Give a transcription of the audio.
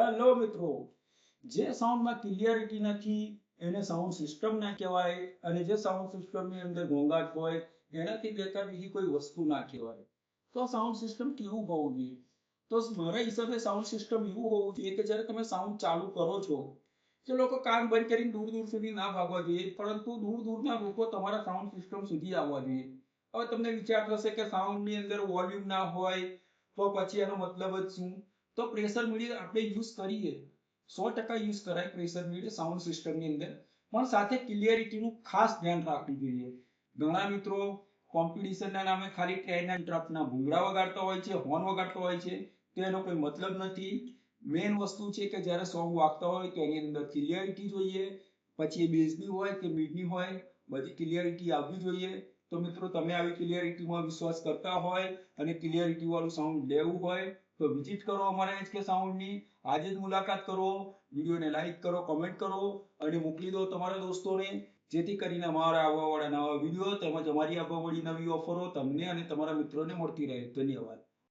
Hello મિત્રો, જે સાઉન્ડમાં clarity નથી એને સાઉન્ડ સિસ્ટમ ના કહેવાય, અને જે સાઉન્ડ સિસ્ટમની અંદર ઘોંઘાટ હોય એનાથી બેકાર બીજી કોઈ વસ્તુ ના કહેવાય. તો સાઉન્ડ સિસ્ટમ કેવું હોવું જોઈએ? તો મારા હિસાબે સાઉન્ડ સિસ્ટમ એવું હોવું જોઈએ કે જ્યારે તમે સાઉન્ડ ચાલુ કરો છો તો લોકો કાન બંધ કરીને દૂર દૂર સુધી ના ભાગવા જોઈએ, પરંતુ દૂર દૂરના લોકો તમારા સાઉન્ડ સિસ્ટમ સુધી આવવા જોઈએ. હવે તમને વિચાર થશે કે સાઉન્ડની અંદર વોલ્યુમ ના હોય તો પછી એનો મતલબ જ શું? તો પ્રેશર મીડિયમ આપણે યુઝ કરીએ, 100% યુઝ કરાય પ્રેશર મીડિયમ સાઉન્ડ સિસ્ટમની અંદર, પણ સાથે ક્લિયરિટીનું ખાસ ધ્યાન રાખવું જોઈએ. ઘણા મિત્રો કોમ્પિટિશનના નામે ખાલી ટ્રેનના ટ્રકના ભૂંગળા વગાડતા હોય છે, હોર્ન વગાડતા હોય છે, તો એનો કોઈ મતલબ નથી. મેઇન વસ્તુ છે કે જ્યારે સોંગ વાગતા હોય તો એની અંદર ક્લિયરિટી જોઈએ, પછી એ બેઝની હોય કે મિડની હોય, બધી ક્લિયરિટી આવવી જોઈએ. તો મિત્રો, તમે આવી ક્લિયરિટીમાં વિશ્વાસ કરતા હોય અને ક્લિયરિટી વાળું સાઉન્ડ લેવું હોય તો વિઝિટ કરો અમારા HK સાઉન્ડની. આજે જ મુલાકાત કરો, વિડીયોને લાઈક કરો, કમેન્ટ કરો અને મોકલી દો તમારા દોસ્તોને, જેથી કરીને અમારા આવવાવાળા નવા વિડીયો તેમજ અમારી આવવાવાળી નવી ઓફરો તમને અને તમારા મિત્રોને મળતી રહે. ધન્યવાદ.